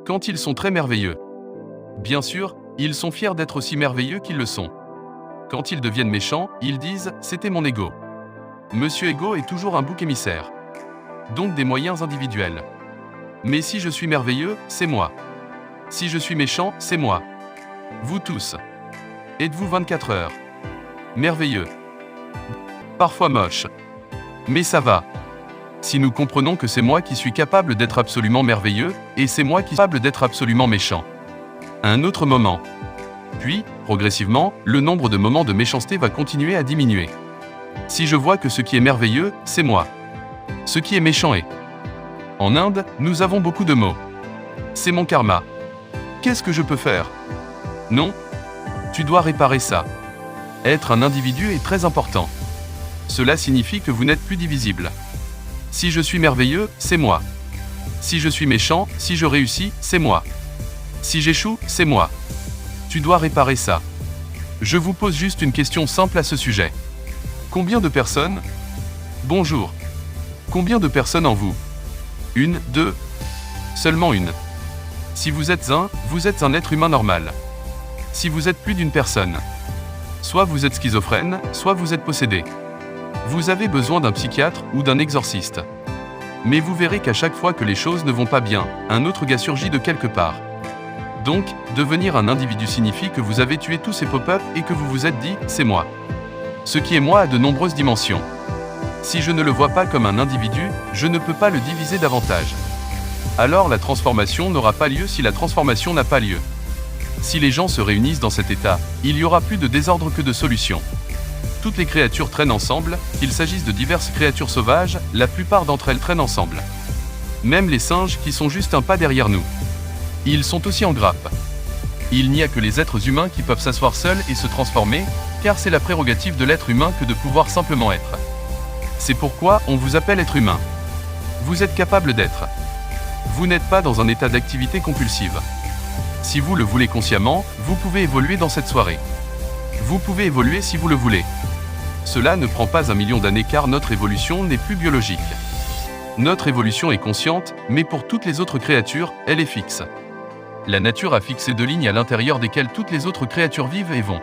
quand ils sont très merveilleux. Bien sûr, ils sont fiers d'être aussi merveilleux qu'ils le sont. Quand ils deviennent méchants, ils disent « c'était mon ego ». Monsieur Ego est toujours un bouc émissaire. Donc des moyens individuels. Mais si je suis merveilleux, c'est moi. Si je suis méchant, c'est moi. Vous tous. Êtes-vous 24 heures? Merveilleux. Parfois moche. Mais ça va. Si nous comprenons que c'est moi qui suis capable d'être absolument merveilleux, et c'est moi qui suis capable d'être absolument méchant. À un autre moment. Puis, progressivement, le nombre de moments de méchanceté va continuer à diminuer. Si je vois que ce qui est merveilleux, c'est moi. Ce qui est méchant est. En Inde, nous avons beaucoup de mots. C'est mon karma. Qu'est-ce que je peux faire? Non. Tu dois réparer ça. Être un individu est très important. Cela signifie que vous n'êtes plus divisible. Si je suis merveilleux, c'est moi. Si je suis méchant, si je réussis, c'est moi. Si j'échoue, c'est moi. Tu dois réparer ça. Je vous pose juste une question simple à ce sujet. Combien de personnes? Bonjour. Combien de personnes en vous? Une, deux? Seulement une. Si vous êtes un être humain normal. Si vous êtes plus d'une personne, soit vous êtes schizophrène, soit vous êtes possédé. Vous avez besoin d'un psychiatre ou d'un exorciste. Mais vous verrez qu'à chaque fois que les choses ne vont pas bien, un autre gars surgit de quelque part. Donc, devenir un individu signifie que vous avez tué tous ces pop-up et que vous vous êtes dit « c'est moi ». Ce qui est moi a de nombreuses dimensions. Si je ne le vois pas comme un individu, je ne peux pas le diviser davantage. Alors la transformation n'aura pas lieu si la transformation n'a pas lieu. Si les gens se réunissent dans cet état, il y aura plus de désordre que de solutions. Toutes les créatures traînent ensemble, qu'il s'agisse de diverses créatures sauvages, la plupart d'entre elles traînent ensemble. Même les singes qui sont juste un pas derrière nous. Ils sont aussi en grappe. Il n'y a que les êtres humains qui peuvent s'asseoir seuls et se transformer, car c'est la prérogative de l'être humain que de pouvoir simplement être. C'est pourquoi on vous appelle être humain. Vous êtes capable d'être. Vous n'êtes pas dans un état d'activité compulsive. Si vous le voulez consciemment, vous pouvez évoluer dans cette soirée. Vous pouvez évoluer si vous le voulez. Cela ne prend pas 1 million d'années car notre évolution n'est plus biologique. Notre évolution est consciente, mais pour toutes les autres créatures, elle est fixe. La nature a fixé 2 lignes à l'intérieur desquelles toutes les autres créatures vivent et vont.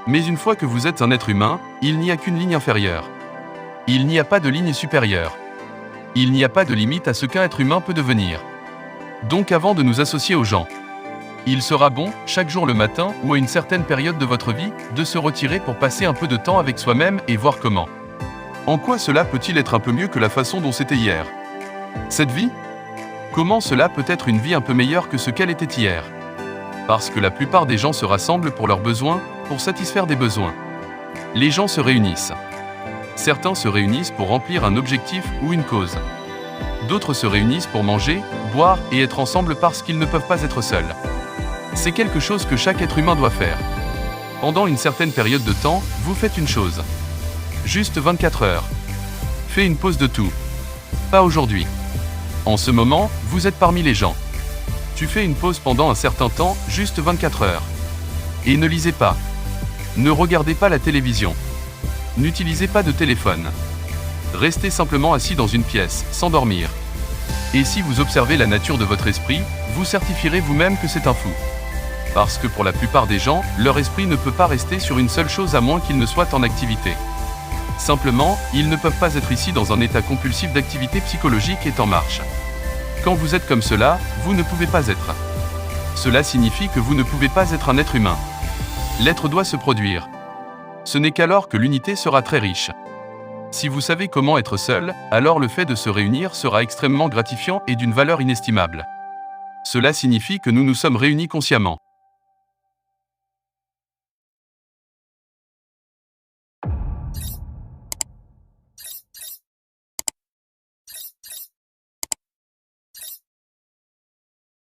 Mais une fois que vous êtes un être humain, il n'y a qu'une ligne inférieure. Il n'y a pas de ligne supérieure. Il n'y a pas de limite à ce qu'un être humain peut devenir. Donc avant de nous associer aux gens, il sera bon, chaque jour le matin ou à une certaine période de votre vie, de se retirer pour passer un peu de temps avec soi-même et voir comment. En quoi cela peut-il être un peu mieux que la façon dont c'était hier? Cette vie? Comment cela peut être une vie un peu meilleure que ce qu'elle était hier? Parce que la plupart des gens se rassemblent pour leurs besoins, pour satisfaire des besoins. Les gens se réunissent. Certains se réunissent pour remplir un objectif ou une cause. D'autres se réunissent pour manger, boire et être ensemble parce qu'ils ne peuvent pas être seuls. C'est quelque chose que chaque être humain doit faire. Pendant une certaine période de temps, vous faites une chose. Juste 24 heures. Fais une pause de tout. Pas aujourd'hui. En ce moment, vous êtes parmi les gens. Tu fais une pause pendant un certain temps, juste 24 heures. Et ne lisez pas. Ne regardez pas la télévision. N'utilisez pas de téléphone. Restez simplement assis dans une pièce, sans dormir. Et si vous observez la nature de votre esprit, vous certifierez vous-même que c'est un fou. Parce que pour la plupart des gens, leur esprit ne peut pas rester sur une seule chose à moins qu'il ne soit en activité. Simplement, ils ne peuvent pas être ici dans un état compulsif d'activité psychologique et en marche. Quand vous êtes comme cela, vous ne pouvez pas être. Cela signifie que vous ne pouvez pas être un être humain. L'être doit se produire. Ce n'est qu'alors que l'unité sera très riche. Si vous savez comment être seul, alors le fait de se réunir sera extrêmement gratifiant et d'une valeur inestimable. Cela signifie que nous nous sommes réunis consciemment.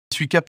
Je suis capable